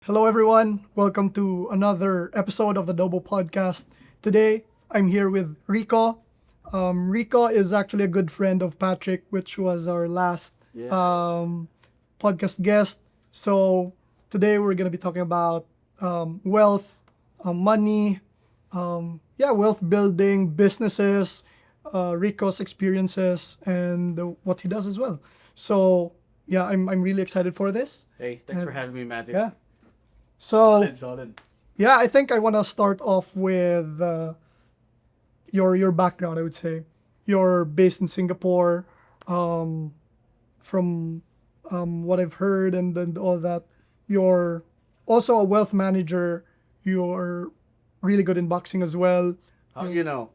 Hello, everyone. Welcome to another episode of the Dobo Podcast. Today, I'm here with Rico. Rico is actually a good friend of Patrick, which was our last podcast guest. So, today we're going to be talking about wealth, money, wealth building, businesses, Rico's experiences, and what he does as well. So, I'm really excited for this. Hey, thanks for having me, Matthew. Yeah. So, Solid. yeah, I think I want to start off with your background. I would say you're based in Singapore. From what I've heard and all that, you're also a wealth manager. You're really good in boxing as well. How you know?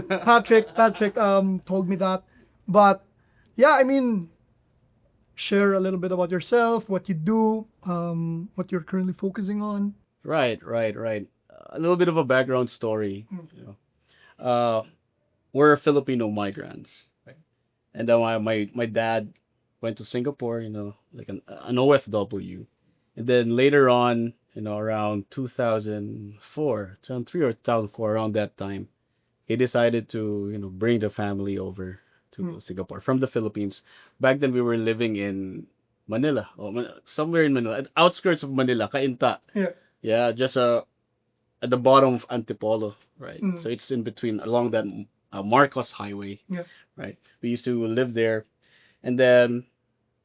Patrick told me that, but yeah, I mean, share a little bit about yourself, what you do, what you're currently focusing on. Right. A little bit of a background story. You know, uh, we're Filipino migrants, right? And then my dad went to Singapore. Like an OFW, and then later on, around 2004, 2003 or 2004, around that time, he decided to bring the family over to Singapore from the Philippines. Back then, we were living in Manila, or somewhere in Manila, at outskirts of Manila, Cainta. Yeah. Yeah, just at the bottom of Antipolo, right? So it's in between along that Marcos Highway, Yeah. right? We used to live there, and then,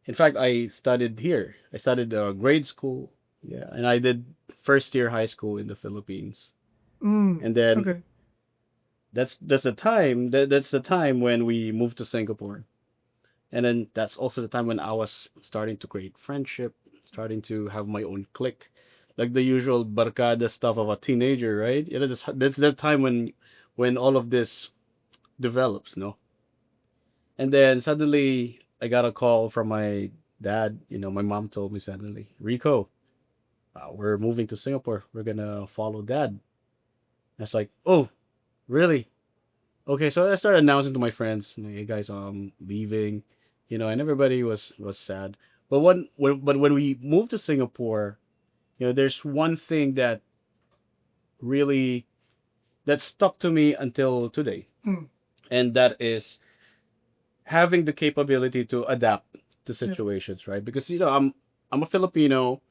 in fact, I studied here. I studied grade school, yeah, and I did first year high school in the Philippines, and then Okay. that's the time when we moved to Singapore. And then that's also the time when I was starting to create friendship, starting to have my own clique, like the usual barkada stuff of a teenager, right? That's that time when all of this develops, no? And then suddenly I got a call from my dad. My mom told me suddenly, Rico, we're moving to Singapore. We're gonna follow dad. I was like, oh, really? Okay, so I started announcing to my friends, hey guys, I'm leaving, and everybody was sad. But when we moved to Singapore, there's one thing really that stuck to me until today, Mm. and that is having the capability to adapt to Yeah. situations, right? Because I'm a Filipino,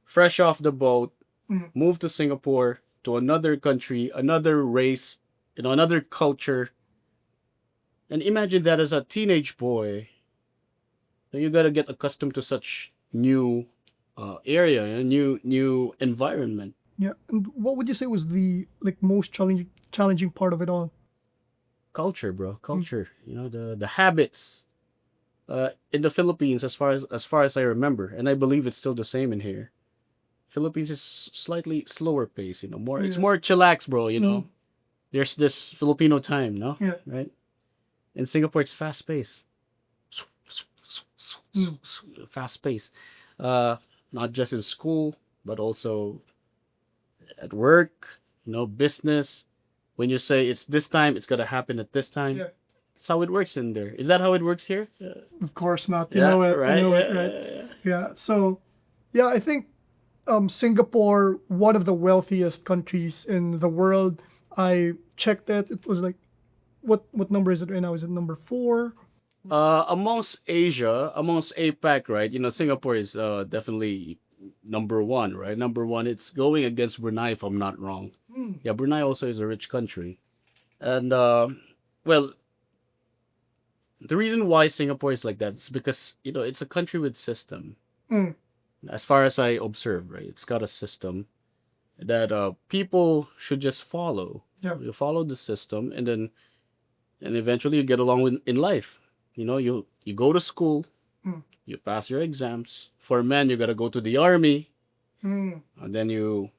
fresh off the boat, Mm. moved to Singapore, to another country, another race, another culture. And imagine that as a teenage boy, you gotta get accustomed to such new area, a new environment. Yeah. And what would you say was the most challenging part of it all? Culture, bro, culture. The habits in the Philippines, as far as I remember, and I believe it's still the same in here. Philippines is slightly slower pace. More it's Yeah. more chillax, bro. There's this Filipino time, no, Yeah. right? In Singapore, it's fast pace. Fast pace. Uh, Not just in school, but also at work, business. When you say it's this time, it's gonna happen at this time. Yeah. That's how it works in there. Is that how it works here? Of course not. You Yeah, know it. right. You know it, Yeah, right? yeah, yeah. Yeah. So, yeah, I think Singapore, one of the wealthiest countries in the world. I checked it. It was like, what number is it right now? Is it number 4? Amongst Asia, amongst APAC, right? Singapore is definitely number one, right? Number one. It's going against Brunei, if I'm not wrong. Yeah, Brunei also is a rich country, and well, the reason why Singapore is like that is because it's a country with system. Mm. As far as I observed, right, it's got a system that people should just follow. Yeah. You follow the system, and eventually you get along in life. You go to school, Mm. you pass your exams. For men, you gotta go to the army, Mm. and then you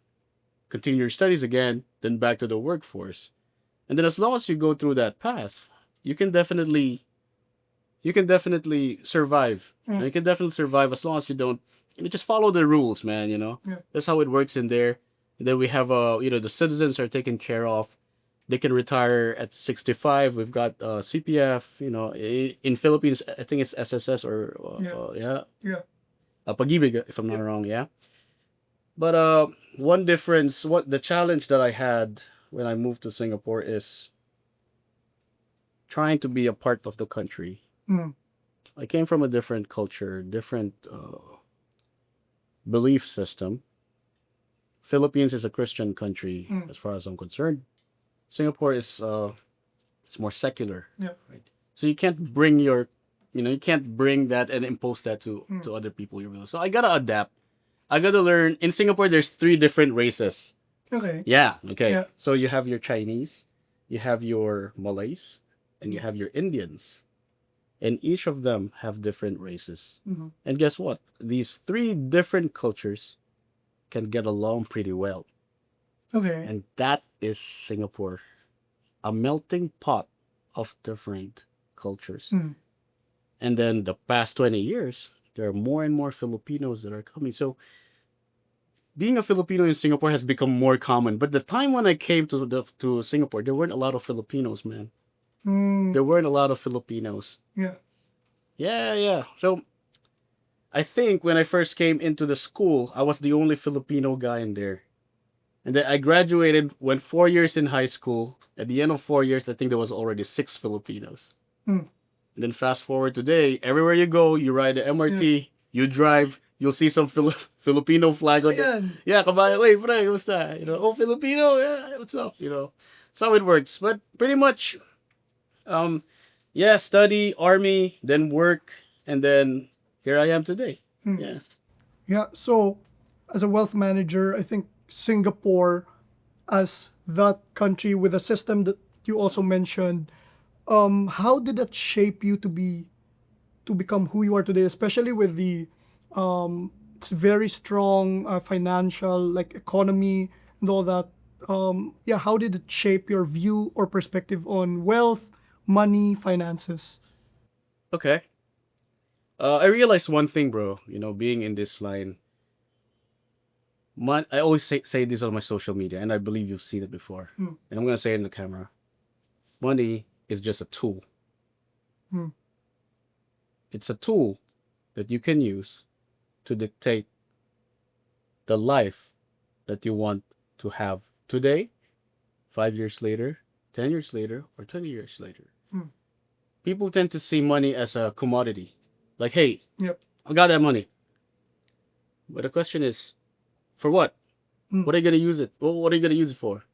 continue your studies again, then back to the workforce. And then as long as you go through that path, you can definitely survive. You can definitely survive as long as you don't just follow the rules, man. Yeah. That's how it works in there. And then we have the citizens are taken care of. They can retire at 65. We've got CPF. In Philippines, I think it's SSS or Yeah. yeah, Yeah. Pag-ibig, if I'm not wrong. Yeah. But one difference, what the challenge that I had when I moved to Singapore is trying to be a part of the country. Mm. I came from a different culture, different belief system. Philippines is a Christian country, Mm. as far as I'm concerned. Singapore is it's more secular, Yeah. right? So you can't bring your, you can't bring that and impose that Mm. to other people. So I gotta adapt. I gotta learn. In Singapore, there's three different races. Okay. Yeah. Okay. Yeah. So you have your Chinese, you have your Malays, and you Mm. have your Indians, and each of them have different races. Mhm. And guess what? These three different cultures can get along pretty well. Okay. And that is Singapore, a melting pot of different cultures. Mm. And then the past 20 years, there are more and more Filipinos that are coming. So being a Filipino in Singapore has become more common. But the time when I came to Singapore, there weren't a lot of Filipinos, man. Mm. There weren't a lot of Filipinos. Yeah. Yeah. So I think when I first came into the school, I was the only Filipino guy in there. And then I graduated, went 4 years in high school. At the end of 4 years, I think there was already 6 Filipinos. Mm. And then fast forward today, everywhere you go, you ride the MRT, you drive, you'll see some Filipino flag. Like, Ayan. yeah, kabayan, wait, pre, kamusta? Oh, Filipino, yeah, what's up? That's how it works. But pretty much, yeah, study, army, then work, and then here I am today. Mm. Yeah. Yeah. So, as a wealth manager, I think Singapore, as that country with a system that you also mentioned, how did that shape you to become who you are today, especially with the it's very strong financial like economy and all that. Yeah, how did it shape your view or perspective on wealth, money, finances? Okay. I realized one thing, bro. Being in this line, I always say this on my social media, and I believe you've seen it before. Mm. And I'm gonna say it in the camera. Money is just a tool. Mm. It's a tool that you can use to dictate the life that you want to have today, 5 years later, 10 years later, or 20 years later. Mm. People tend to see money as a commodity. Like, hey, Yep. I got that money. But the question is, for what? Mm. What are you gonna use it? Well, what are you gonna use it for?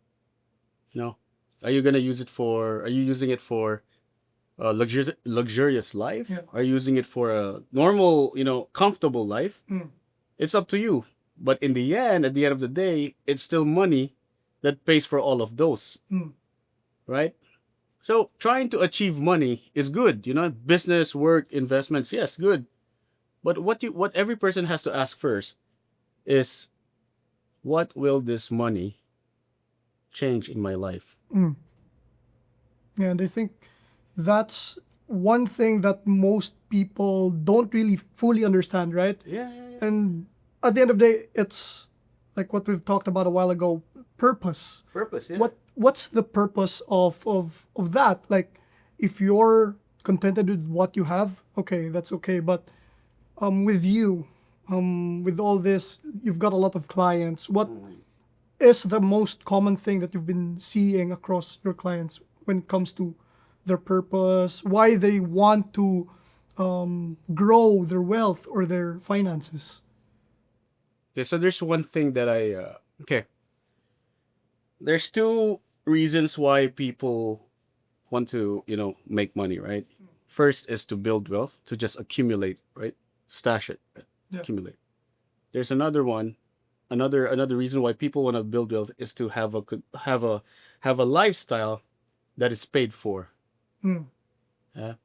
Are you gonna use it for? Are you using it for a luxurious life? Yeah. Are you using it for a normal, comfortable life? Mm. It's up to you. But in the end, at the end of the day, it's still money that pays for all of those, Mm. right? So trying to achieve money is good, business, work, investments, yes, good. But what every person has to ask first is, what will this money change in my life? Mm. Yeah, and I think that's one thing that most people don't really fully understand, right? Yeah. And at the end of the day, it's like what we've talked about a while ago, purpose. Purpose, yeah. What's the purpose of that? Like, if you're contented with what you have, okay, that's okay. But with you, with all this, you've got a lot of clients. What is the most common thing that you've been seeing across your clients when it comes to their purpose, why they want to grow their wealth or their finances? Okay, so there's one thing that okay. There's two reasons why people want to, make money, right? First is to build wealth, to just accumulate, right? Stash it, Yeah. accumulate. There's another one, another reason why people want to build wealth is to have a lifestyle that is paid for. Mm. Yeah.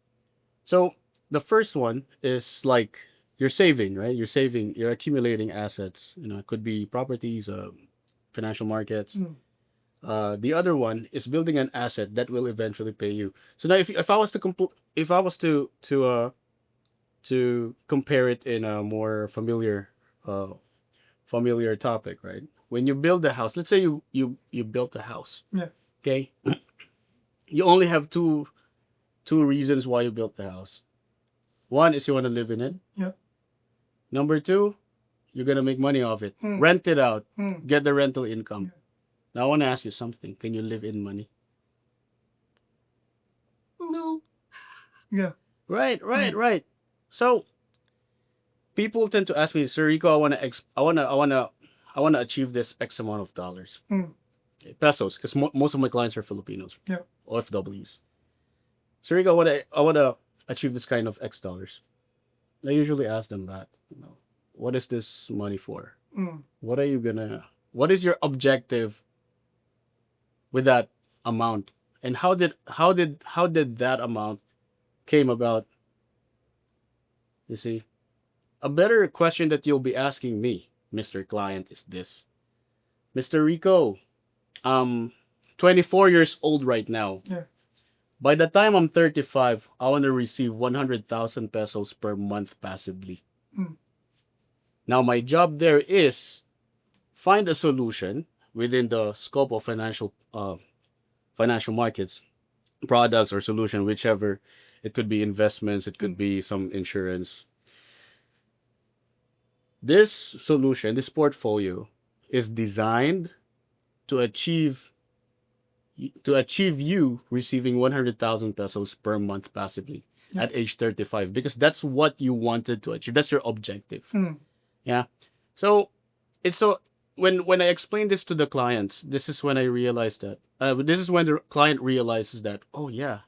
So the first one is like you're saving, right? You're accumulating assets. It could be properties, financial markets. Mm. The other one is building an asset that will eventually pay you. So now, if I was to compare it in a more familiar topic, right? When you build a house, let's say you built a house, Yeah. okay? You only have two reasons why you built the house. One is you want to live in it. Yeah. Number two, You're gonna make money off it. Mm. Rent it out. Mm. Get the rental income. Now I want to ask you something. Can you live in money? No. Yeah. Right. So people tend to ask me, Sir Rico, I wanna achieve this X amount of dollars, Mm. pesos, because most of my clients are Filipinos, Yeah. OFWs. Sir Rico, I wanna achieve this kind of X dollars. I usually ask them that. What is this money for? Mm. What is your objective with that amount? And how did that amount came about? You see, a better question that you'll be asking me, Mr. Client, is this: Mr. Rico, I'm 24 years old right now. Yeah. By the time I'm 35, I want to receive 100,000 pesos per month passively. Mm. Now, my job there is find a solution within the scope of financial markets, products or solution, whichever. It could be investments, it could be some insurance. This solution, this portfolio, is designed to achieve you receiving 100,000 pesos per month passively at age 35, because that's what you wanted to achieve. That's your objective. Mm. Yeah. So it's so when I explain this to the clients, this is when I realized that this is when the client realizes that, oh yeah,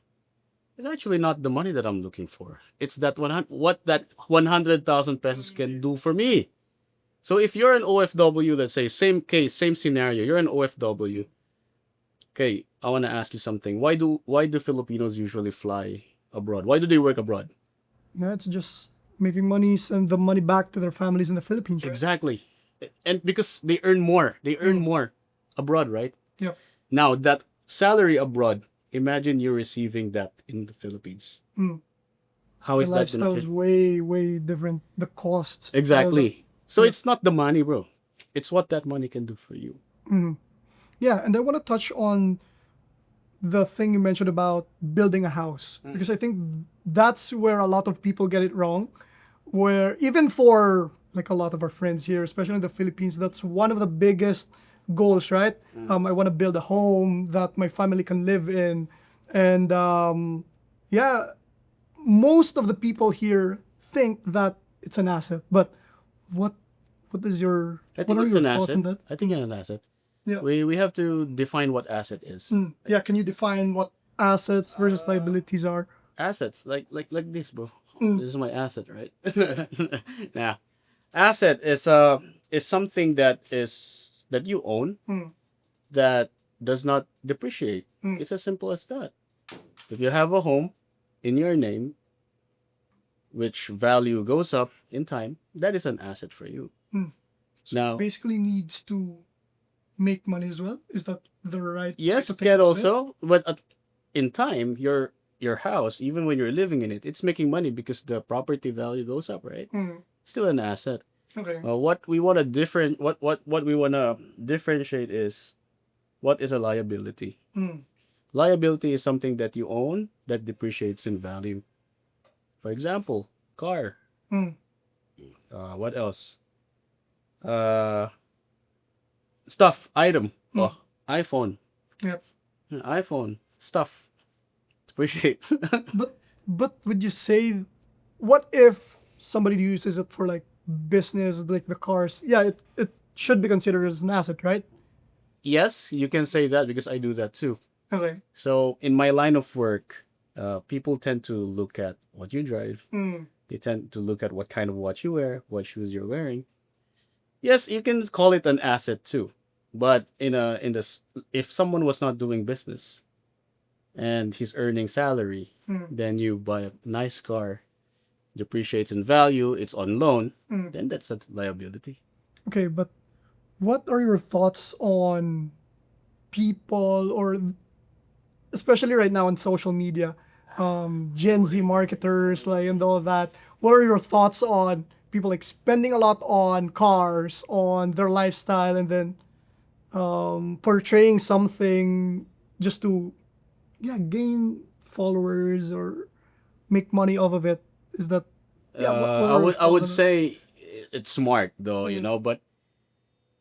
it's actually not the money that I'm looking for. It's that what that 100,000 pesos can do for me. So if you're an OFW, let's say, same case, same scenario, you're an OFW. Okay, I want to ask you something. Why do Filipinos usually fly abroad? Why do they work abroad? Yeah, it's just making money, send the money back to their families in the Philippines. Right? Exactly. And because they earn more. They earn more abroad, right? Yeah. Now, that salary abroad, imagine you're receiving that in the Philippines. Mm. How The is that lifestyle gonna is way different. The costs. Exactly. So Yeah. it's not the money, bro. It's what that money can do for you. Yeah, and I want to touch on the thing you mentioned about building a house, because I think that's where a lot of people get it wrong. Where even for like a lot of our friends here, especially in the Philippines, that's one of the biggest goals, right? I want to build a home that my family can live in, and yeah, most of the people here think that it's an asset. But what what is your I what think are it's your an thoughts asset. on that? I think it's an asset. Yeah. We have to define what asset is. Yeah, can you define what assets versus liabilities are? Assets like this, bro. Mm. This is my asset, right? Yeah. Asset is something that you own Mm. that does not depreciate. Mm. It's as simple as that. If you have a home in your name, which value goes up in time, that is an asset for you. So Now, basically needs to make money as well. Is that the right way yes, to it think can about it? also, but in time, your house, even when you're living in it, it's making money because the property value goes up, right? Mm. Still an asset. Okay. What we want to what we want to differentiate is what is a liability. Mm. Liability is something that you own that depreciates in value. For example, car. Mm. What else? Uh, Stuff, item. Oh, iPhone. Yep. iPhone stuff depreciates. But would you say, what if somebody uses it for like business, like the cars? Yeah, it should be considered as an asset, right? Yes, you can say that because I do that too. Okay. So in my line of work, people tend to look at what you drive. Mm. They tend to look at what kind of watch you wear, what shoes you're wearing. Yes, you can call it an asset too, but if someone was not doing business and he's earning salary, then you buy a nice car, depreciates in value, it's on loan, then that's a liability. Okay, but what are your thoughts on people, or especially right now on social media, Gen Z marketers, like, and all of that? What are your thoughts on people like spending a lot on cars, on their lifestyle, and then portraying something just to, yeah, gain followers or make money off of it? Is that, yeah? What I are your would I thoughts would on it? say it's smart though, Mm. but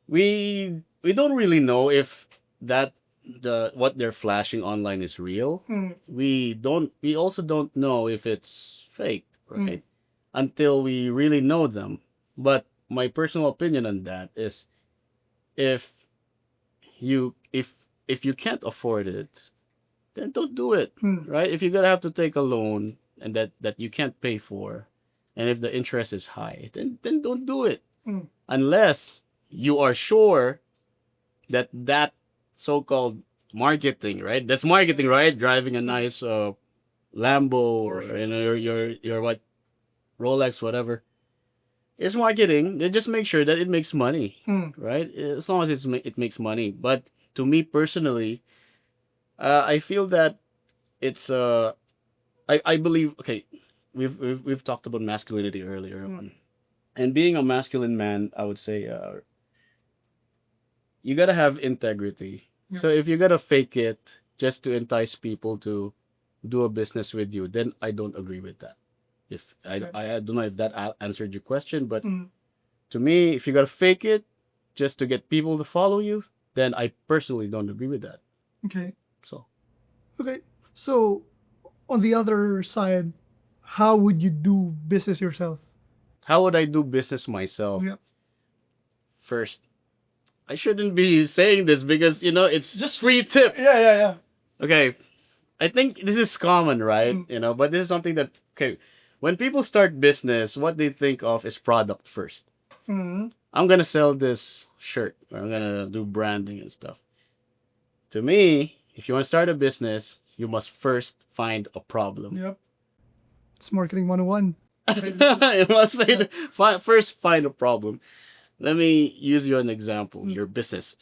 we don't really know if that the what they're flashing online is real. Mm. We also don't know if it's fake, Mm. right? Until we really know them. But my personal opinion on that is if if you can't afford it, then don't do it, Mm. right? If you're gonna have to take a loan and that you can't pay for, and if the interest is high, then don't do it Mm. unless you are sure that so-called marketing, right? That's marketing, right? Driving a nice Lambo or Porsche. your what Rolex, whatever. It's marketing. Then just make sure that it makes money, Mm. right? As long as it makes money. But to me personally, I feel that it's I believe okay. We've talked about masculinity earlier Mm. on, and being a masculine man, I would say you gotta have integrity. Yep. So if you gotta fake it just to entice people to do a business with you, then I don't agree with that. If Okay. I don't know if that answered your question, but Mm. to me, if you gotta fake it just to get people to follow you, then I personally don't agree with that. Okay. So Okay. So on the other side, how would you do business yourself? how would I do business myself? Yeah. First, I shouldn't be saying this because it's just free tip. Yeah. Okay, I think this is common, right? Mm. But this is something that okay, when people start business, what they think of is product first. Mm. I'm gonna sell this shirt, or I'm gonna do branding and stuff. To me, if you want to start a business, you must first find a problem. Yep. It's marketing 101. You must first find a problem. Let me use you an example. Your business.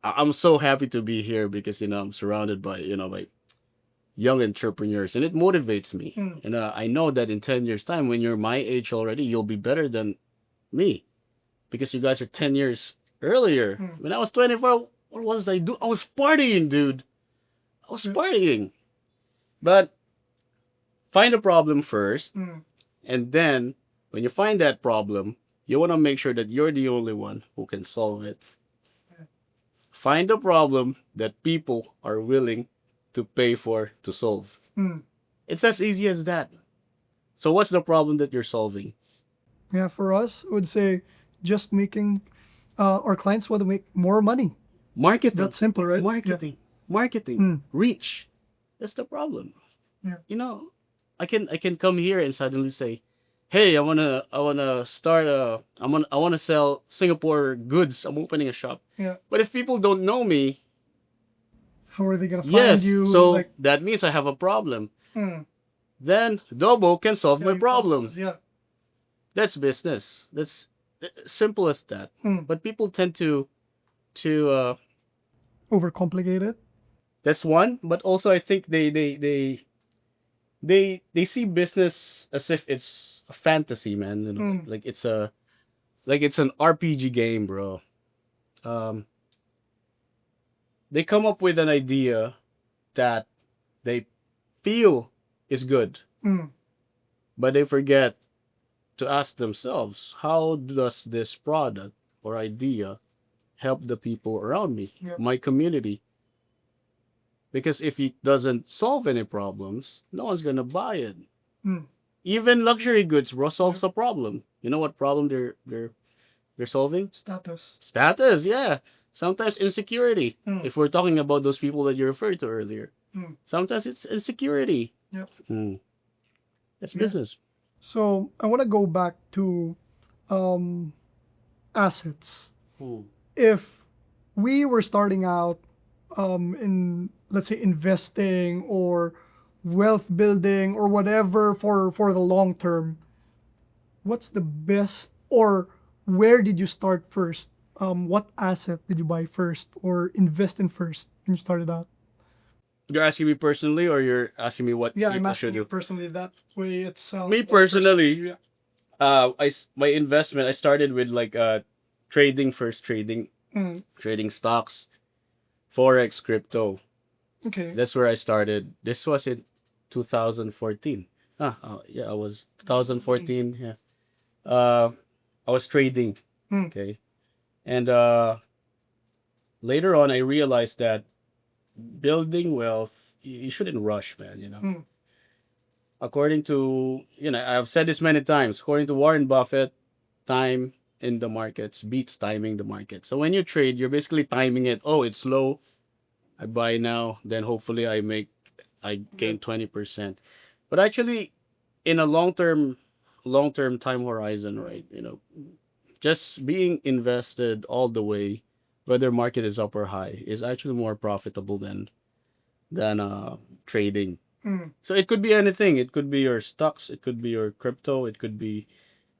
I'm so happy to be here because I'm surrounded by by young entrepreneurs, and it motivates me. Mm. And I know that in 10 years' time, when you're my age already, you'll be better than me because you guys are 10 years earlier. Mm. When I was 24, what was I do? I was partying, dude. I was Yeah. partying. But find a problem first, Mm. and then when you find that problem, you want to make sure that you're the only one who can solve it. Yeah. Find a problem that people are willing to pay for to solve. Mm. It's as easy as that. So what's the problem that you're solving? Yeah, for us, I would say just making our clients want to make more money. It's Marketing. that simple, right? Marketing. Mm. Reach. That's the problem. Yeah. I can come here and suddenly say, "Hey, I wanna start I wanna sell Singapore goods. I'm opening a shop." Yeah. But if people don't know me, How are they gonna find yes, you? so Like, that means I have a problem. mm. Then Dobo can solve Yeah, my you problem. can't- Yeah. That's business. That's simple as that. Mm. But people tend to Overcomplicated. that's one. But also I think they see business as if it's a fantasy, man. Mm. Like it's an RPG game, bro. Um, they come up with an idea that they feel is good, Mm. but they forget to ask themselves, how does this product or idea help the people around me, Yep. my community? Because if it doesn't solve any problems, no one's gonna buy it. Mm. Even luxury goods, bro, solves a problem. You know what problem they're solving? Status. Status, yeah. Sometimes insecurity. Mm. If we're talking about those people that you referred to earlier, Mm. sometimes it's insecurity. Yep. That's Yeah. business. So I want to go back to assets. If we were starting out in, let's say, investing or wealth building or whatever for the long term, what's the best, or where did you start first? What asset did you buy first or invest in first when you started out? You're asking me personally, or you're asking me what Yeah, I'm people should asking you do? personally. That way it's Me personally, yeah. my investment, I started with like trading first, Mm. trading stocks, forex, crypto. Okay. That's where I started. This was in 2014. Yeah, I was 2014. Yeah. I was trading. Mm. Okay. And later on, I realized that building wealth, you shouldn't rush, man. Mm. According to, I've said this many times, according to Warren Buffett, time in the markets beats timing the market. So when you trade, you're basically timing it. Oh, it's low. I buy now, then hopefully I gain 20%. But actually, in a long term time horizon, right? Just being invested all the way, whether market is up or high, is actually more profitable than trading. Mm. So it could be anything. It could be your stocks, it could be your crypto, it could be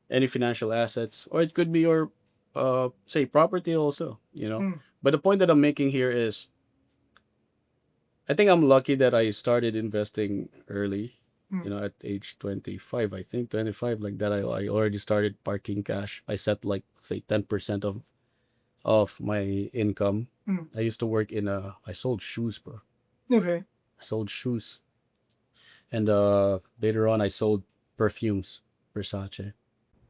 any financial assets, or it could be your say property also. Mm. But the point that I'm making here is I think I'm lucky that I started investing early, Mm. at age 25, I think 25, like that. I already started parking cash. I set like say 10% of my income. Mm. I used to work I sold shoes, bro. Okay. I sold shoes. And later on I sold perfumes, Versace.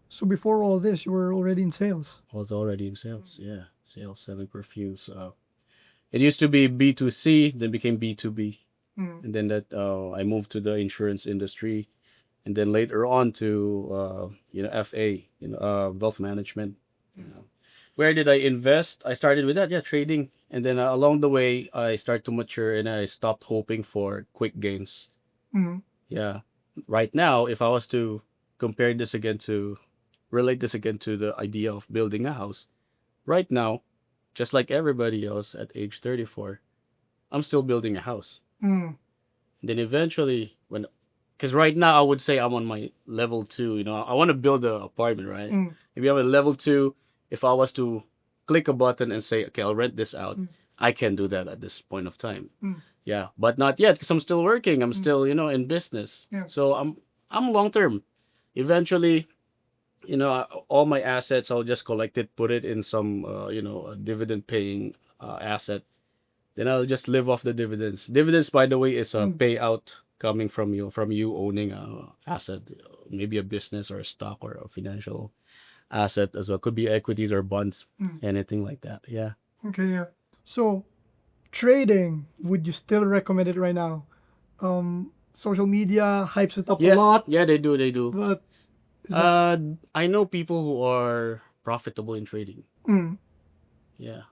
So before all this, you were already in sales. I was already in sales. Yeah, sales, selling perfumes. It used to be B2C, then became B2B. Mm. And then that I moved to the insurance industry, and then later on to FA, wealth management. Where did I invest? I started with that, yeah, trading, and then along the way I started to mature, and I stopped hoping for quick gains. Mm. Yeah, right now, if I was to compare this again to relate this again to the idea of building a house, right now, just like everybody else at age 34, I'm still building a house. Mm. Then eventually, because right now I would say I'm on my level 2. I want to build an apartment, right? Mm. Maybe I'm at level 2. If I was to click a button and say, okay, I'll rent this out, Mm. I can do that at this point of time. Mm. Yeah, but not yet because I'm still working. I'm still, in business. Yeah. So I'm long term. Eventually, all my assets, I'll just collect it, put it in some, a dividend paying asset. Then I'll just live off the dividends. Dividends, by the way, is a Mm. payout coming from you owning a asset, maybe a business or a stock or a financial asset as well. Could be equities or bonds, Mm. anything like that. Yeah. Okay. Yeah. So trading, would you still recommend it right now? Social media hypes it up a Yeah. lot, Yeah, they do. They do. but is that, I know people who are profitable in trading. mm. Yeah.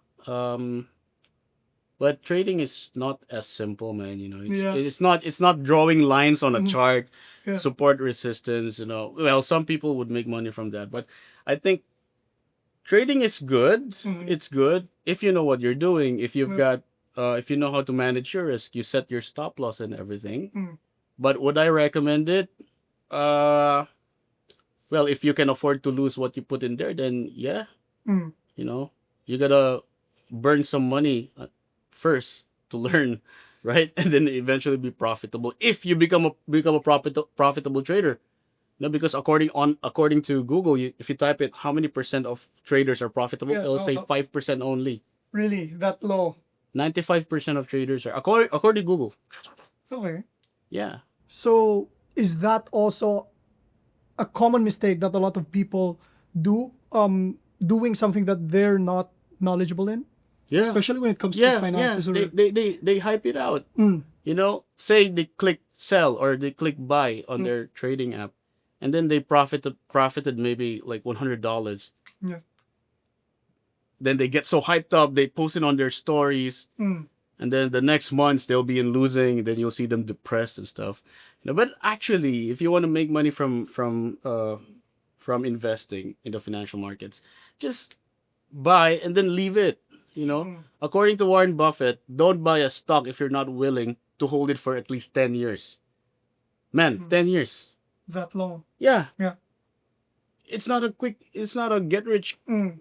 But trading is not as simple, man. It's Yeah. it's not drawing lines on a Mhm. chart, Yeah. support resistance. Well, some people would make money from that, but I think trading is good. Mhm. It's good if you know what you're doing. If you've Yeah. got, if you know how to manage your risk, you set your stop loss and everything. Mm. But would I recommend it? Uh, well, if you can afford to lose what you put in there, then yeah, Mm. you gotta burn some money first to learn, right? And then eventually be profitable if you become a profitable trader. Because according to Google, if you type it, how many percent of traders are profitable? Yeah. It'll say 5% only. Really? That low? 95% of traders are according to Google. Okay. Yeah. So is that also a common mistake that a lot of people do? Doing something that they're not knowledgeable in, Yeah. especially when it comes to Yeah. finances They, or. they, they, they hype it out. Mm. Say they click sell or they click buy on Mm. their trading app, and then they profited maybe like $100. Yeah. Then they get so hyped up, they post it on their stories, Mm. and then the next months they'll be in losing. Then you'll see them depressed and stuff. But actually, if you want to make money from investing in the financial markets, just buy and then leave it. Mm. According to Warren Buffett, don't buy a stock if you're not willing to hold it for at least 10 years. Man, Mm. 10 years. That long? Yeah. Yeah. It's not a get rich Mm.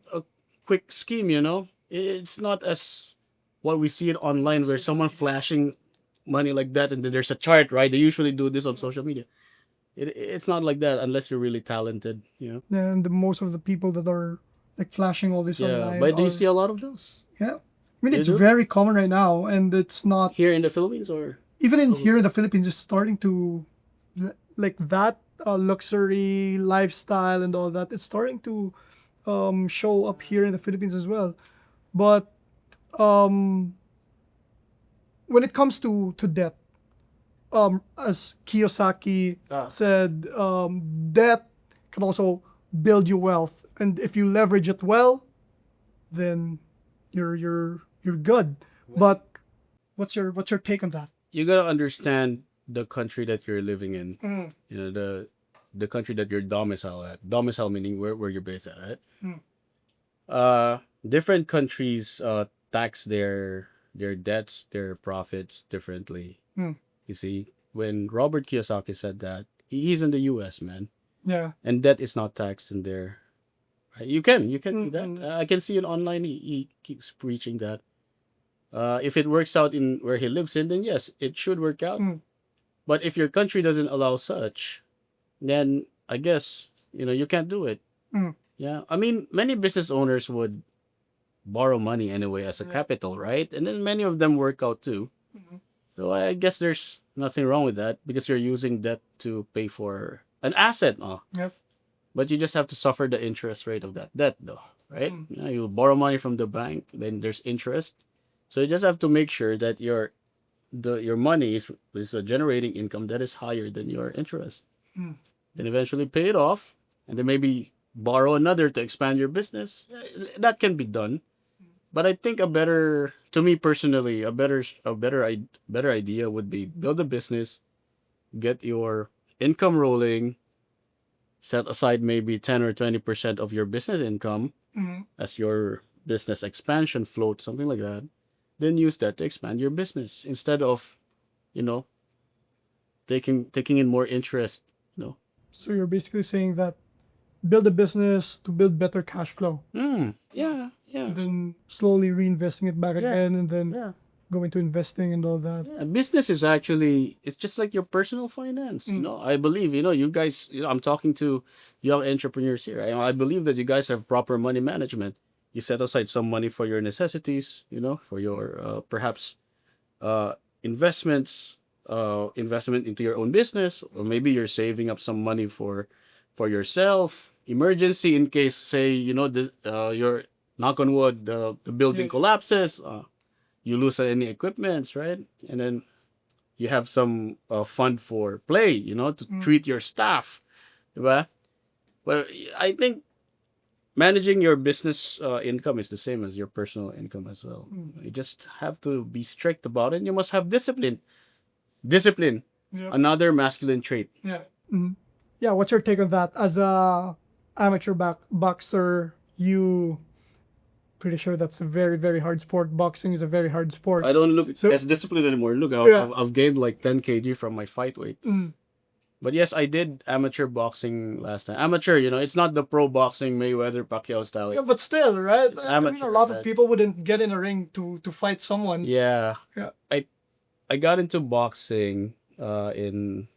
quick scheme. It's not as what we see it online where someone flashing money like that, and then there's a chart, right? They usually do this on social media. It's not like that unless you're really talented. And most of the people that are like flashing all this Yeah, online but do you are, see a lot of those yeah. I mean, You it's do? very common right now, and it's not here in the Philippines or? even in Oh. here in the Philippines. It's starting to like that luxury lifestyle and all that. It's starting to show up here in the Philippines as well. But um, when it comes to debt, as Kiyosaki Ah. said, debt can also build you wealth, and if you leverage it well, then you're good. But what's your take on that? You gotta understand the country that you're living in. Mm. You know, the country that you're domicile at. Domicile meaning where you're based at, right? Mm. Different countries tax their debts, their profits differently. Mm. You see, when Robert Kiyosaki said that, he's in the U.S., man, Yeah. and debt is not taxed in there. Right? You can do that. Mm. I can see it online. He keeps preaching that. If it works out in where he lives in, then yes, it should work out. Mm. But if your country doesn't allow such, then I guess you can't do it. Mm. Yeah, I mean, many business owners would borrow money anyway as a Yeah. capital, right? And then many of them work out too. Mhm. So I guess there's nothing wrong with that because you're using debt to pay for an asset, Yep. but you just have to suffer the interest rate of that debt, though, right? Mm. Yeah, you borrow money from the bank, then there's interest. So you just have to make sure that your money is generating income that is higher than your interest. Mm. Then eventually pay it off, and then maybe borrow another to expand your business. That can be done. But I think to me personally, better idea would be build a business, get your income rolling, set aside maybe 10 or 20% of your business income Mhm. as your business expansion float, something like that. Then use that to expand your business instead of, you know, taking in more interest. So you're basically saying that build a business to build better cash flow, Yeah, yeah, and then slowly reinvesting it back Yeah. again, and then yeah. go into investing and all that. Yeah, business is actually it's just like your personal finance. I believe you guys. I'm talking to young entrepreneurs here. I believe that you guys have proper money management. You set aside some money for your necessities. For your perhaps investments, investment into your own business, or maybe you're saving up some money for yourself, emergency in case, say, your knock on wood, the building Yeah. collapses. You lose any equipments, right? And then you have some fund for play, to treat your staff, diba? But I think managing your business income is the same as your personal income as well. You just have to be strict about it. You must have discipline. Discipline, Yep. another masculine trait. Yeah. Yeah. What's your take on that? As a amateur boxer, you pretty sure that's a very, very hard sport. Boxing is a very hard sport. I don't look So- as disciplined anymore. Look, Yeah. I've gained like 10 kg from my fight weight. Mm. But yes, I did amateur boxing last time. Amateur, it's not the pro boxing Mayweather Pacquiao style. Yeah, but still, right? It's I mean, amateur, a lot right? of people wouldn't get in a ring to fight someone. Yeah. Yeah. I got into boxing in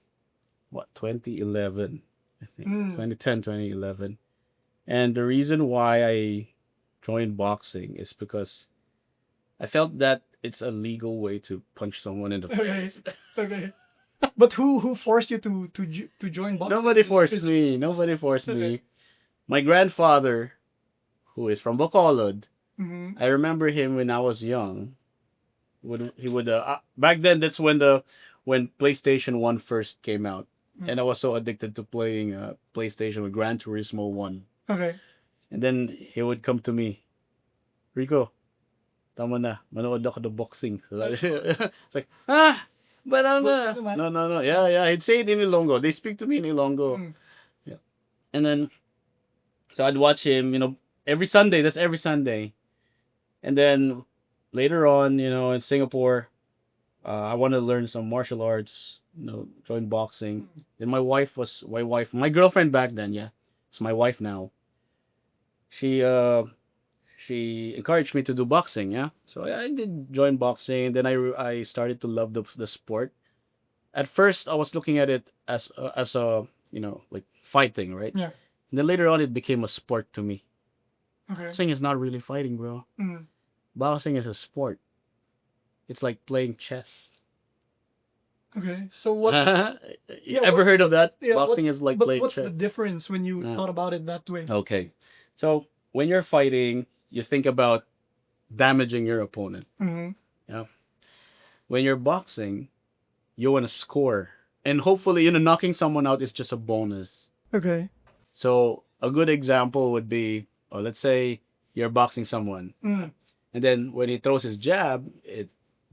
2011, I think. 2010, 2011. And the reason why I joined boxing is because I felt that it's a legal way to punch someone in the Okay. face. Okay. But who forced you to join boxing? Nobody forced Is- me. Nobody forced me. Okay. My grandfather, who is from Bacolod, Mhm. I remember him when I was young. He would back then, that's when PlayStation 1 first came out. And I was so addicted to playing PlayStation with Gran Turismo 1. Okay. And then he would come to me, Rico, tama na, manood ako ng boxing. It's like, but I'm Boxing naman. no. Yeah. He'd say it in Ilonggo. They speak to me in Ilonggo. Mm. Yeah. And then, so I'd watch him, every Sunday. That's every Sunday. And then later on, in Singapore, I want to learn some martial arts, join boxing. Then my girlfriend back then, yeah. It's my wife now. She encouraged me to do boxing, yeah. So I did join boxing. Then I started to love the sport. At first, I was looking at it as a like fighting, right? Yeah. And then later on, it became a sport to me. Okay. Boxing is not really fighting, bro. Mm. Boxing is a sport. It's like playing chess. Okay. So what? You ever heard of that? Yeah, Boxing is like But playing what's chess. the difference when you Yeah. thought about it that way? Okay. So when you're fighting, you think about damaging your opponent. Mm-hmm. Yeah. When you're boxing, you want to score. And hopefully, knocking someone out is just a bonus. Okay. So a good example would be, or let's say you're boxing someone, Mm. and then when he throws his jab, it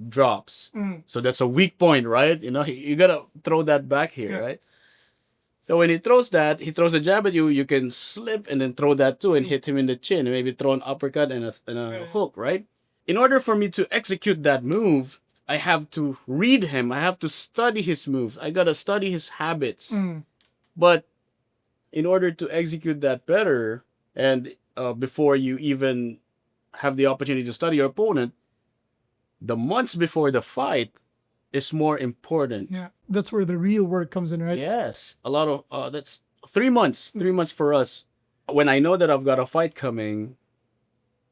drops. Mm. So that's a weak point, right? You gotta throw that back here, Yeah. right? So when he throws a jab at you, you can slip and then throw that too and hit him in the chin, and maybe throw an uppercut and a hook, right? In order for me to execute that move, I have to read him. I have to study his moves. I gotta study his habits. Mm. But in order to execute that better, and before you even have the opportunity to study your opponent, the months before the fight is more important. Yeah. That's where the real work comes in, right? Yes, a lot of that's 3 months. 3 months for us. When I know that I've got a fight coming,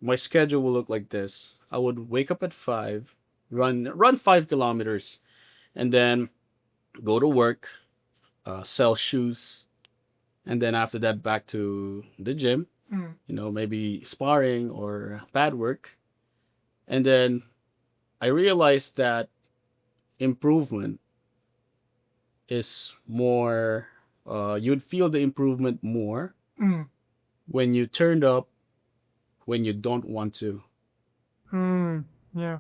my schedule will look like this. I would wake up at 5, run 5 kilometers, and then go to work, sell shoes, and then after that back to the gym. Mm. Maybe sparring or pad work, and then I realized that improvement is more. You'd feel the improvement more Mm. when you turned up when you don't want to. Mm. Yeah.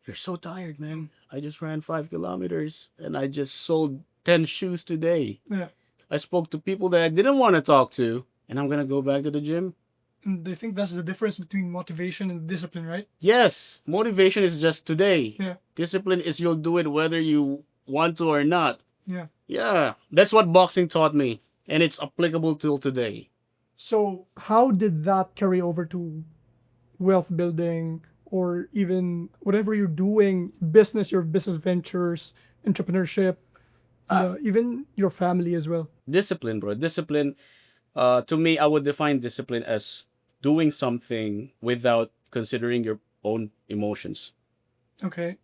You're so tired, man. I just ran 5 kilometers and I just sold 10 shoes today. Yeah. I spoke to people that I didn't want to talk to, and I'm gonna go back to the gym. And they think that's the difference between motivation and discipline, right? Yes, motivation is just today. Yeah. Discipline is you'll do it whether you want to or not. Yeah. Yeah, that's what boxing taught me, and it's applicable till today. So how did that carry over to wealth building or even whatever you're doing, business, your business ventures, entrepreneurship, even your family as well? Discipline, bro. Discipline. To me, I would define discipline as doing something without considering your own emotions. Okay.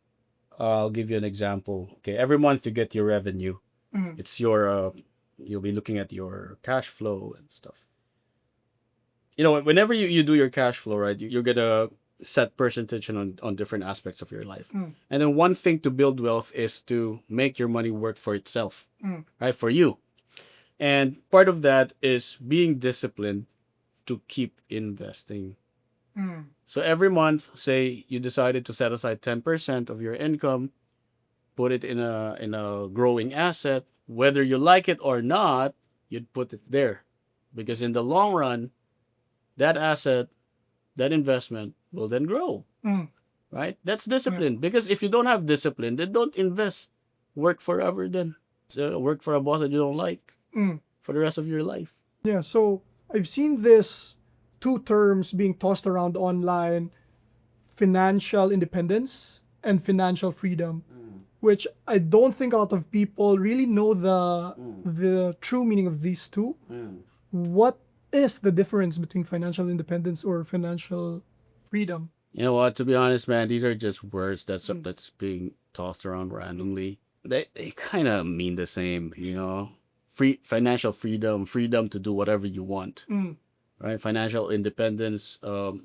I'll give you an example. Okay, every month you get your revenue. Mm. It's your you'll be looking at your cash flow and stuff. Whenever you do your cash flow, right, you're gonna set percentage on different aspects of your life. Mm. And then one thing to build wealth is to make your money work for itself, Mm. right, for you. And part of that is being disciplined to keep investing. Mm. So every month, say you decided to set aside 10% of your income, put it in a growing asset, whether you like it or not, you'd put it there. Because in the long run, that asset, that investment will then grow, Mm. right? That's discipline. Because if you don't have discipline, then don't invest. Work forever then. So work for a boss that you don't like Mm. for the rest of your life. Yeah, so I've seen this two terms being tossed around online: financial independence and financial freedom, which I don't think a lot of people really know the true meaning of these two. What is the difference between financial independence or financial freedom? You know what? To be honest, man, these are just words that's being tossed around randomly. They kind of mean the same, financial freedom, freedom to do whatever you want, Mm. right? Financial independence,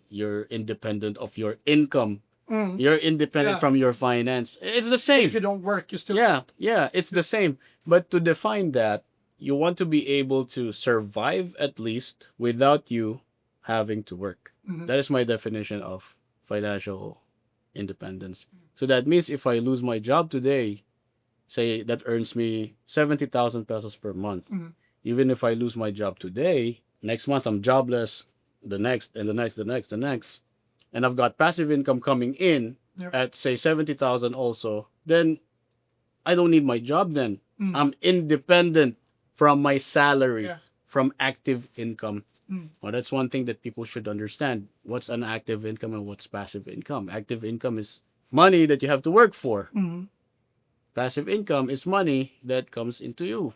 you're independent of your income. Mm. You're independent Yeah. from your finance. It's the If same. you don't work, you still Yeah, it's the same. But to define that, you want to be able to survive at least without you having to work. Mhm. That is my definition of financial independence. So that means if I lose my job today, say that earns me 70,000 pesos per month. Mhm. Even if I lose my job today, next month I'm jobless, the next and the next, the next, and I've got passive income coming in Yep. at say 70,000 also, then I don't need my job then. Mm. I'm independent from my salary, Yeah. from active income. Mm. Well, that's one thing that people should understand. What's an active income and what's passive income? Active income is money that you have to work for. Mhm. Passive income is money that comes into you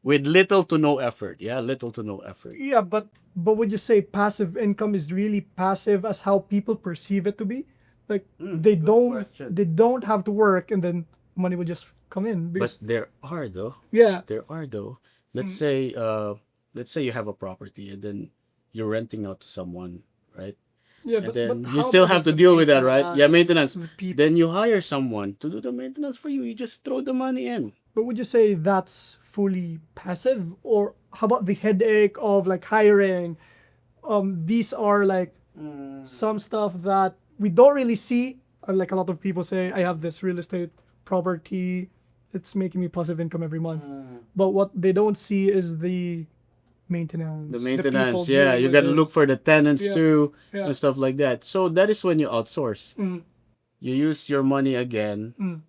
with little to no effort. Yeah, little to no effort. Yeah, but would you say passive income is really passive as how people perceive it to be? Like they good don't question. they don't have to work and then money will just come in because But there are though. yeah. There are though. Let's Mm. say let's say you have a property and then you're renting out to someone, right? Yeah, And but then you how still about have like to the deal with that, right? Yeah, maintenance. the people? Then you hire someone to do the maintenance for you. You just throw the money in. But would you say that's fully passive, or how about the headache of like hiring? These are like some stuff that we don't really see. Like a lot of people say, I have this real estate property, it's making me passive income every month. But what they don't see is the maintenance, The the people maintenance, yeah. dealing You with gotta it. look for the tenants Yeah, too yeah. and stuff like that. So that is when you outsource. Mm, You use your money again mm,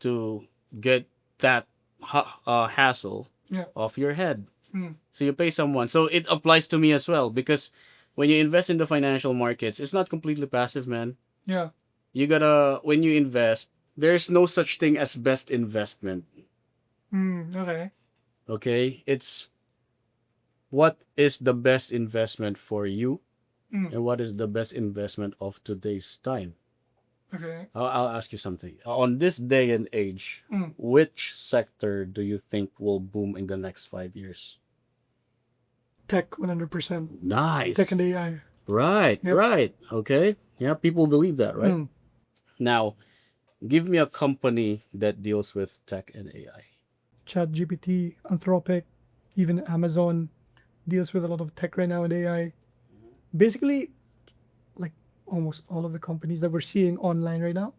to get that hassle yeah. off your head. Mm, So you pay someone. So it applies to me as well because when you invest in the financial markets, it's not completely passive, man. yeah. You gotta, when you invest, there's no such thing as best investment. Okay. Okay? It's what is the best investment for you Mm, and what is the best investment of today's time. okay. I'll ask you something. On this day and age, Mm. which sector do you think will boom in the next 5 years? Tech 100%. Nice. Tech and AI. Right, Yep. right. Okay. Yeah, people believe that, right? Mm. Now, give me a company that deals with tech and AI. ChatGPT, Anthropic, even Amazon deals with a lot of tech right now and AI. Basically, like almost all of the companies that we're seeing online right now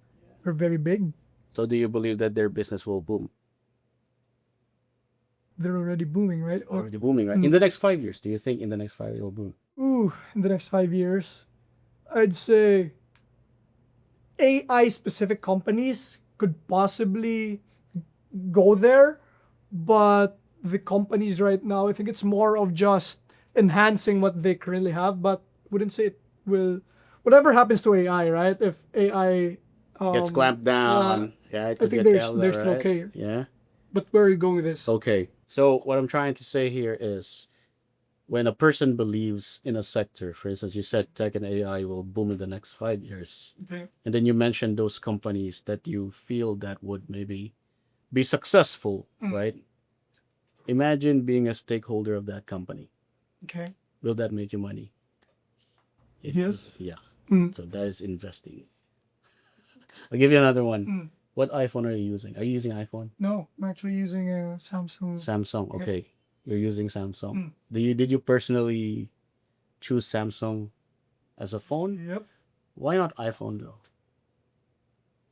are very big. So, do you believe that their business will boom? They're already booming, right? Already booming, right? In the next 5 years, do you think in the next 5 years it will boom? In the next 5 years, I'd say AI specific companies could possibly go there, but the companies right now, I think it's more of just enhancing what they currently have, but wouldn't say it will. Whatever happens to AI, right? If AI Gets clamped down. Yeah, it I could think get they're held, they're still right? okay. Yeah. But where are you going with this? Okay. So what I'm trying to say here is when a person believes in a sector, for instance, you said tech and AI will boom in the next 5 years. Okay. And then you mentioned those companies that you feel that would maybe be successful, right? Imagine being a stakeholder of that company. Okay. Will that make you money? Yes. Yeah. Mm. So that is investing. I'll give you another one. Mm. What iPhone are you using? Are you using iPhone? No, I'm actually using a Samsung. Samsung. Okay. Okay. You're using Samsung. Mm. Did you personally choose Samsung as a phone? Yep. Why not iPhone though?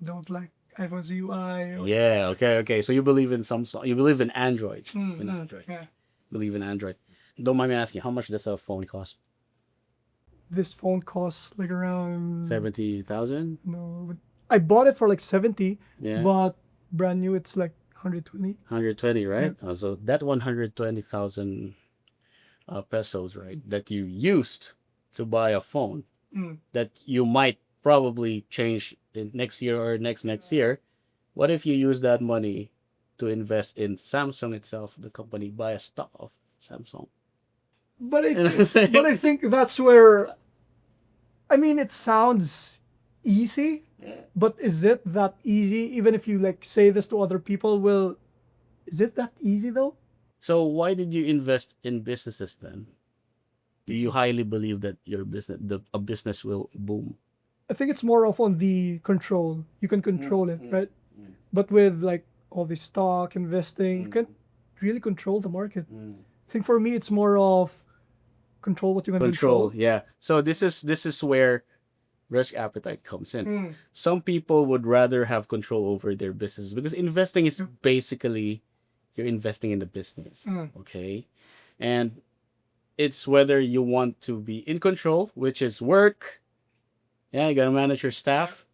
Don't like iPhone's UI. Yeah, okay. So you believe in Samsung. You believe in Android. Mm, In mm, Android. yeah. Believe in Android. Don't mind me asking, how much does a phone cost? This phone costs like around 70,000? no. I bought it for like 70, Yeah. but brand new it's like 120. 120, right? So that 120,000 pesos, right? That you used to buy a phone Mm. that you might probably change in next year or next year. What if you use that money to invest in Samsung itself, the company, buy a stock of Samsung? But You know what I'm saying? but I think that's where I mean it sounds easy, but is it that easy? Even if you like say this to other people, is it that easy though? So why did you invest in businesses then? Do you highly believe that a business will boom? I think it's more of on the control. You can control it, right? But with like all the stock investing, you can't really control the market. I think for me, it's more of control what you can Control, control. yeah. So this is where risk appetite comes in. Mm. Some people would rather have control over their business because investing is basically you're investing in the business, okay? And it's whether you want to be in control, which is work. Yeah, you gotta manage your staff.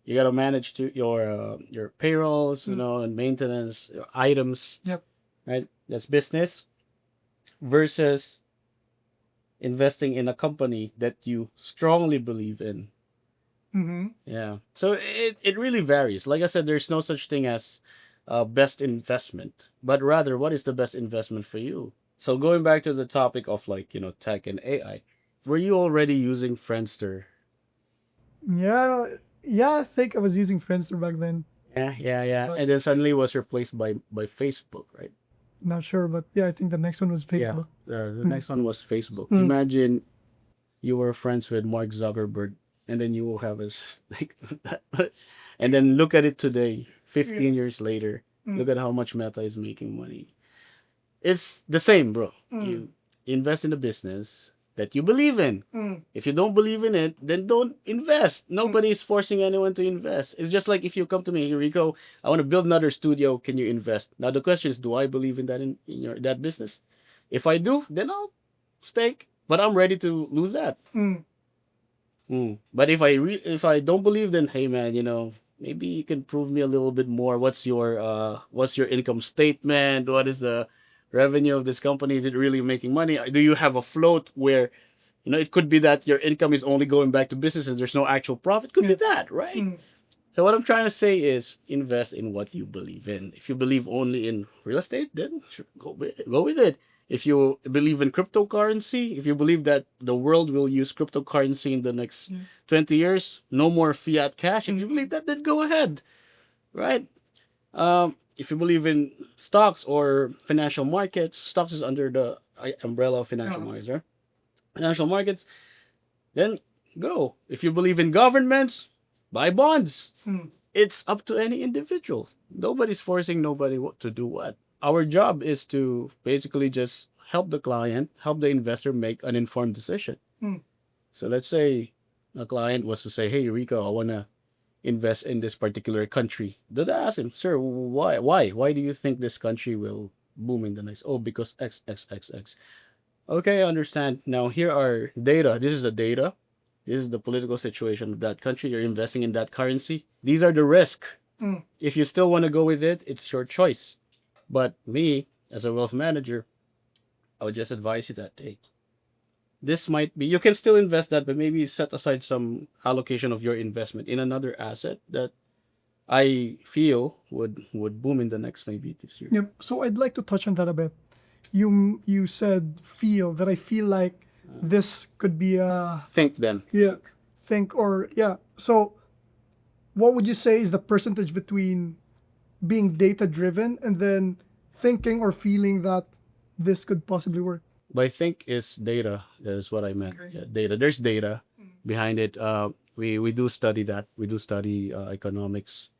You gotta manage your payrolls, and maintenance items. Yep. Right? That's business versus investing in a company that you strongly believe in. Mm-hmm. Yeah. So it really varies. Like I said, there's no such thing as best investment, but rather what is the best investment for you? So going back to the topic of tech and AI, were you already using Friendster? Yeah, I think I was using Friendster back then. Yeah. But- And then suddenly it was replaced by Facebook, right? Not sure, but yeah, I think the next one was Yeah. Facebook. The next one was Facebook. Mm. Imagine you were friends with Mark Zuckerberg, and then you will have us like, and then look at it today, 15 years later. Look at how much Meta is making money. It's the same, bro. You invest in a business that you believe in. If you don't believe in it, then don't invest. Nobody is forcing anyone to invest. It's just like if you come to me, Rico, I want to build another studio. Can you invest? Now the question is, do I believe in that in your that business? If I do, then I'll stake. But I'm ready to lose that. But if I don't believe, then hey man, maybe you can prove me a little bit more. What's your income statement? What is the revenue of this company? Is it really making money? Do you have a float where it could be that your income is only going back to business and there's no actual profit? Could be that, right? So what I'm trying to say is invest in what you believe in. If you believe only in real estate, then sure, go with it. If you believe in cryptocurrency, if you believe that the world will use cryptocurrency in the next 20 years, no more fiat cash, if you believe that, then go ahead, right? If you believe in stocks or financial markets, stocks is under the umbrella of financial markets, right? Financial markets, then go. If you believe in governments, buy bonds. It's up to any individual. Nobody's forcing nobody to do what. Our job is to basically just help the client, help the investor make an informed decision. So let's say a client was to say, "Hey, Rico, I want to invest in this particular country." Then I ask him, "Sir, why? Why do you think this country will boom in the next?" "Oh, because X, X, X, X." Okay, I understand. Now here are data. This is the data. This is the political situation of that country. You're investing in that currency. These are the risk. If you still want to go with it, it's your choice. But me, as a wealth manager, I would just advise you that, hey, this might be, you can still invest that, but maybe set aside some allocation of your investment in another asset that I feel would boom in the next maybe this year. Yep. So I'd like to touch on that a bit. You said feel that I feel like this could be a Think then. think or So what would you say is the percentage between being data driven and then thinking or feeling that this could possibly work? By think is data. That is what I meant. Okay. Yeah, data. There's data behind it. We do study that. We do study economics.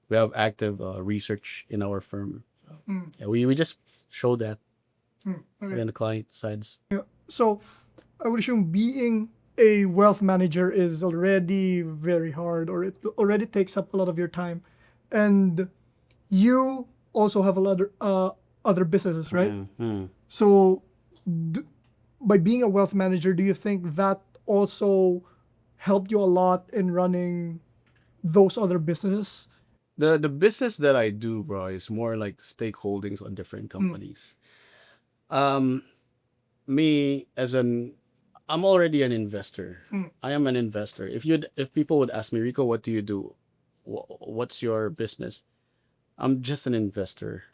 We have active research in our firm. Yeah, we just show that Okay. in the client sides. So I would assume being a wealth manager is already very hard, or it already takes up a lot of your time, and you also have a lot of other businesses, right? So by being a wealth manager, do you think that also helped you a lot in running those other businesses? The business that I do, bro, is more like stakeholdings on different companies. Me I'm already an investor. I am an investor. If people would ask me, Rico, what do you do? What's your business? I'm just an investor.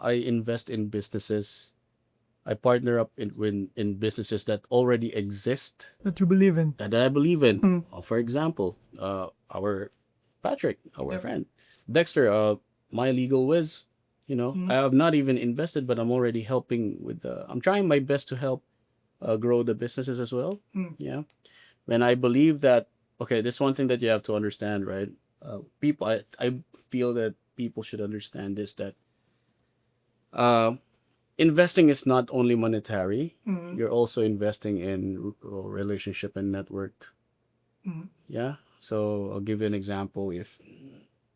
I invest in businesses. I partner up in businesses that already exist That you believe in? that I believe in. For example, our Patrick, our friend, Dexter, my legal whiz. I have not even invested, but I'm already helping with. I'm trying my best to help grow the businesses as well. Yeah, and I believe that. Okay, this one thing that you have to understand, right? People, I feel that people should understand this, that investing is not only monetary. You're also investing in relationship and network. Yeah. So I'll give you an example. If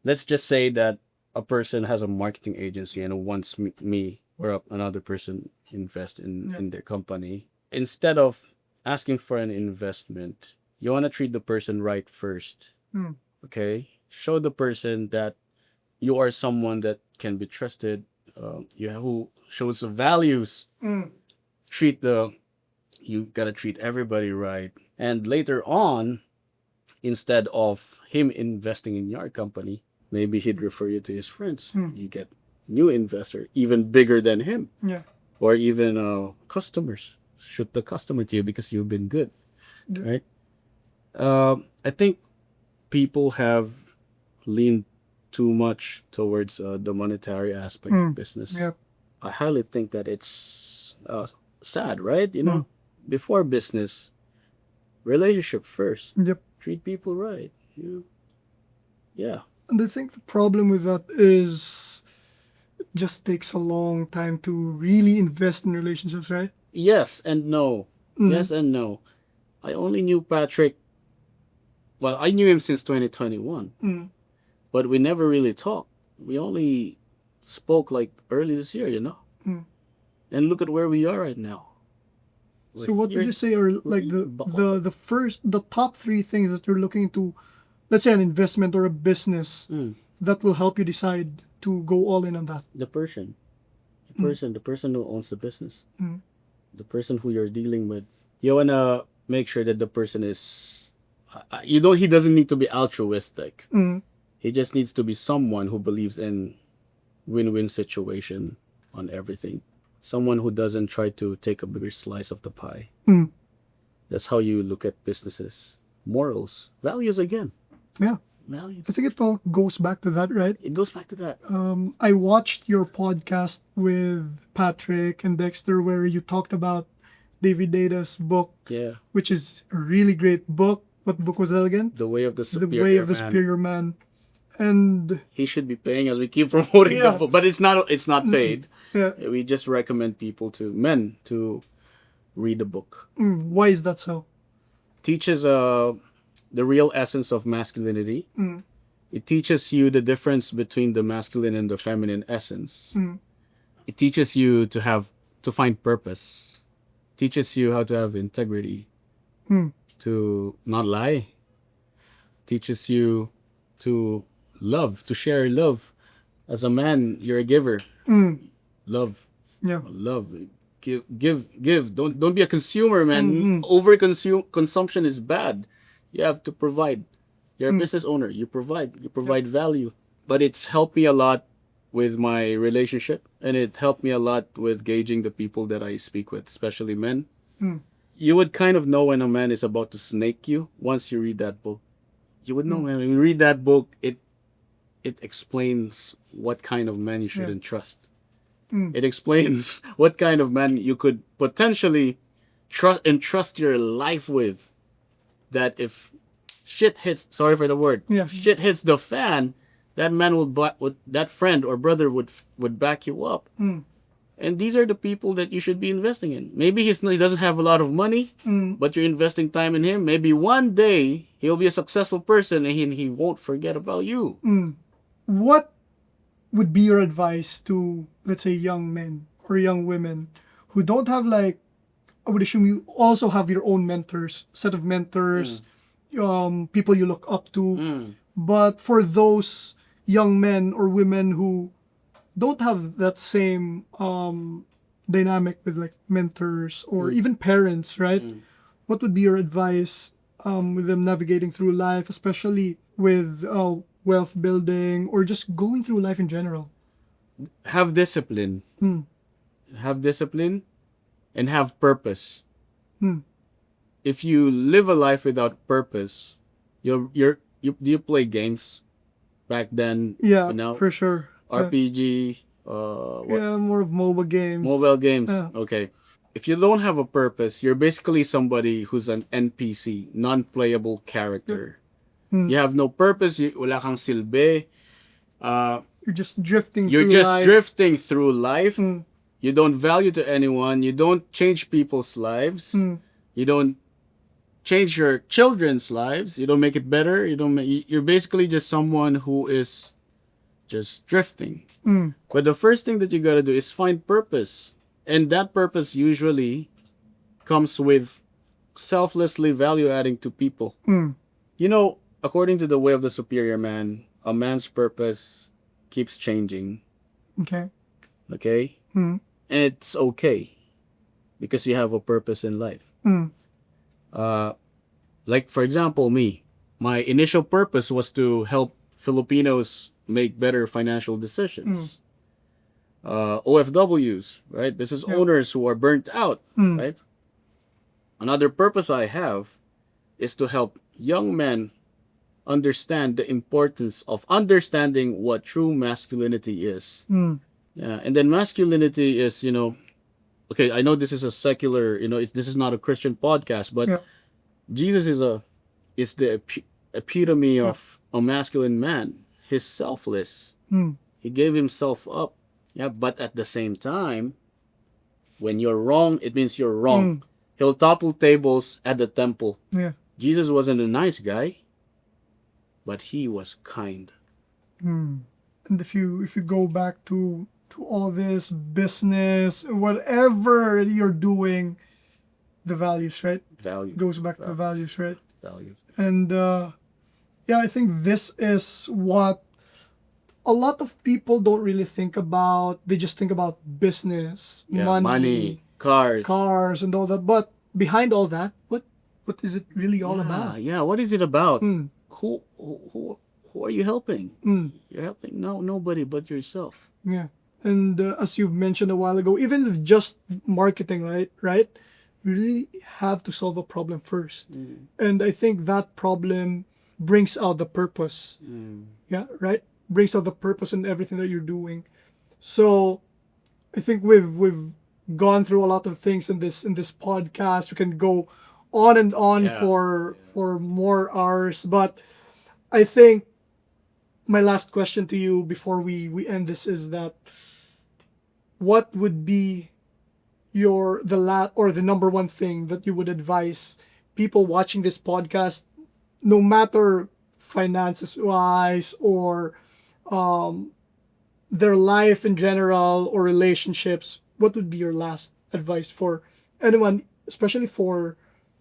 let's just say that a person has a marketing agency and wants me or another person invest in their company, instead of asking for an investment, you want to treat the person right first. Okay, show the person that you are someone that can be trusted. Who shows the values. You gotta treat everybody right, and later on, instead of him investing in your company, maybe he'd refer you to his friends. You get new investor, even bigger than him, or even customers. Shoot the customer to you because you've been good, right? I think people have leaned too much towards the monetary aspect of business. I highly think that it's sad, right? You know, before business, relationship first. Yep. Treat people right. Yeah. And I think the problem with that is it just takes a long time to really invest in relationships, right? Yes and no. Yes and no. I only knew Patrick. Well, I knew him since 2021, but we never really talked. We only spoke like early this year, you know. And look at where we are right now. So what would you say are like the top three things that you're looking to, let's say an investment or a business that will help you decide to go all in on that? The person, the person who owns the business, the person who you're dealing with. You wanna make sure that the person is. He doesn't need to be altruistic. He just needs to be someone who believes in win-win situation on everything. Someone who doesn't try to take a bigger slice of the pie. That's how you look at businesses. Morals, values again. Yeah. Values. I think it all goes back to that, right? It goes back to that. I watched your podcast with Patrick and Dexter where you talked about David Data's book, which is a really great book. What book was that again? The Way of the Superior The Way of the Man. Superior Man. And he should be paying us. We keep promoting the book, but it's not paid. Yeah. We just recommend men to read the book. Why is that so? Teaches the real essence of masculinity. It teaches you the difference between the masculine and the feminine essence. It teaches you to find purpose. Teaches you how to have integrity. To not lie. Teaches you to love, to share love. As a man, you're a giver. Love. Yeah. Love. Give. Don't be a consumer, man. Over consumption is bad. You have to provide. You're a business owner. You provide value. But it's helped me a lot with my relationship, and it helped me a lot with gauging the people that I speak with, especially men. You would kind of know when a man is about to snake you once you read that book. You would know when you read that book, it explains what kind of man you shouldn't trust. It explains what kind of man you could potentially trust your life with. That if shit hits, sorry for the word, shit hits the fan, that man would that friend or brother would back you up. And these are the people that you should be investing in. Maybe he doesn't have a lot of money, but you're investing time in him. Maybe one day he'll be a successful person and he won't forget about you. What would be your advice to, let's say, young men or young women who don't have, like, I would assume you also have your own set of mentors, people you look up to. But for those young men or women who don't have that same dynamic with like mentors or even parents, right? What would be your advice with them navigating through life, especially with wealth building or just going through life in general? Have discipline. Have discipline and have purpose. If you live a life without purpose, do you play games back then? Yeah, now? for sure. RPG, more of mobile games. Mobile games. Yeah. Okay. If you don't have a purpose, you're basically somebody who's an NPC, non-playable character. You have no purpose, wala kang silbi. You're just drifting You're through just life. drifting through life. You don't value to anyone. You don't change people's lives. You don't change your children's lives. You don't make it better. You're basically just someone who is just drifting. But the first thing that you gotta do is find purpose. And that purpose usually comes with selflessly value adding to people. You know, according to the Way of the Superior Man, a man's purpose keeps changing. Okay? And it's okay. Because you have a purpose in life. Like, for example, me. My initial purpose was to help Filipinos make better financial decisions. OFWs, right? Business owners who are burnt out, right? Another purpose I have is to help young men understand the importance of understanding what true masculinity is. Yeah, and then masculinity is, okay, I know this is a secular, this is not a Christian podcast, but Yeah. Jesus is the epitome Yeah. of a masculine man. He's selfless. Mm. He gave himself up. Yeah, but at the same time, when you're wrong, it means you're wrong. Mm. He'll topple tables at the temple. Yeah. Jesus wasn't a nice guy, but he was kind. Mm. And if you go back to all this business, whatever you're doing, the values, right? Value. Goes back to the values, right? Value. And yeah, I think this is what a lot of people don't really think about. They just think about business, Yeah, money, cars. cars, and all that. But behind all that, what is it really all about? Yeah, what is it about? Mm. Who are you helping? Mm. You're helping nobody but yourself. Yeah. And as you mentioned a while ago, even with just marketing, right? We really have to solve a problem first. And I think that problem brings out the purpose. Yeah, right? Brings out the purpose in everything that you're doing. So I think we've gone through a lot of things in this podcast. We can go on and on Yeah. for more hours, but I think my last question to you before we end this is that what would be the number one thing that you would advise people watching this podcast, no matter finances wise or their life in general or relationships? What would be your last advice for anyone, especially for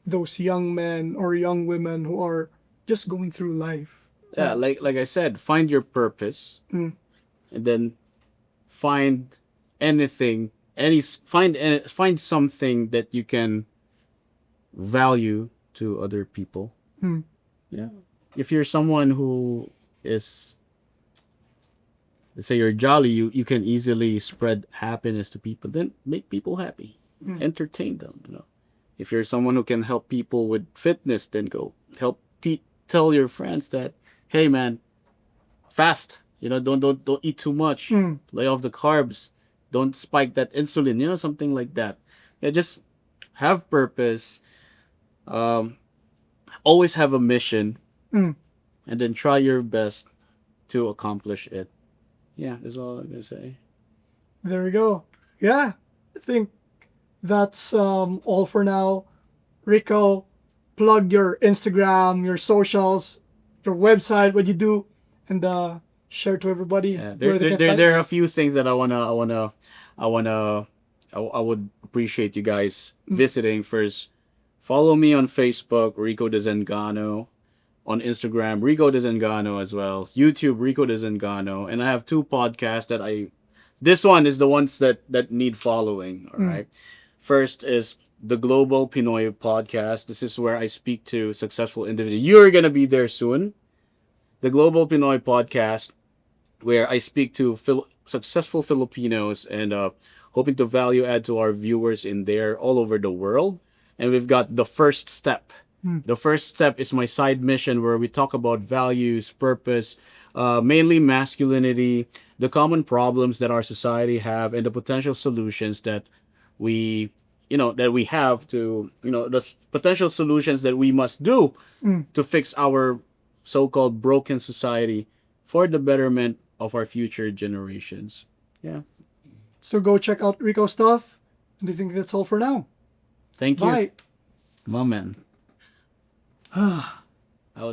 those young men or young women who are just going through life? Yeah, like I said, find your purpose, Mm. and then find anything, find something that you can value to other people. Mm. Yeah, if you're someone who is, let's say you're jolly, you can easily spread happiness to people. Then make people happy, entertain them. If you're someone who can help people with fitness, then go help tell your friends that, hey man, fast. Don't eat too much. Mm. Lay off the carbs. Don't spike that insulin. Something like that. Yeah, just have purpose. Always have a mission, Mm. and then try your best to accomplish it. Yeah, that's all I'm gonna say. There we go. Yeah, I think that's all for now. Rico, plug your Instagram, your socials, your website, what you do, and share to everybody Yeah, where they can find there are a few things that I would appreciate you guys visiting. First, follow me on Facebook, Rico De Zengano. On Instagram, Rico De Zengano as well. YouTube, Rico De Zengano. And I have two podcasts this one is the ones that need following. All right. First is the Global Pinoy Podcast. This is where I speak to successful individuals. You're gonna be there soon. The Global Pinoy Podcast, where I speak to successful Filipinos and hoping to value add to our viewers in there all over the world. And we've got The First Step. The First Step is my side mission where we talk about values, purpose, mainly masculinity, the common problems that our society have, and the potential solutions that we have to, the potential solutions that we must do to fix our so-called broken society for the betterment of our future generations. Yeah. So go check out Rico's stuff. And I think that's all for now. Thank you. Bye. My man.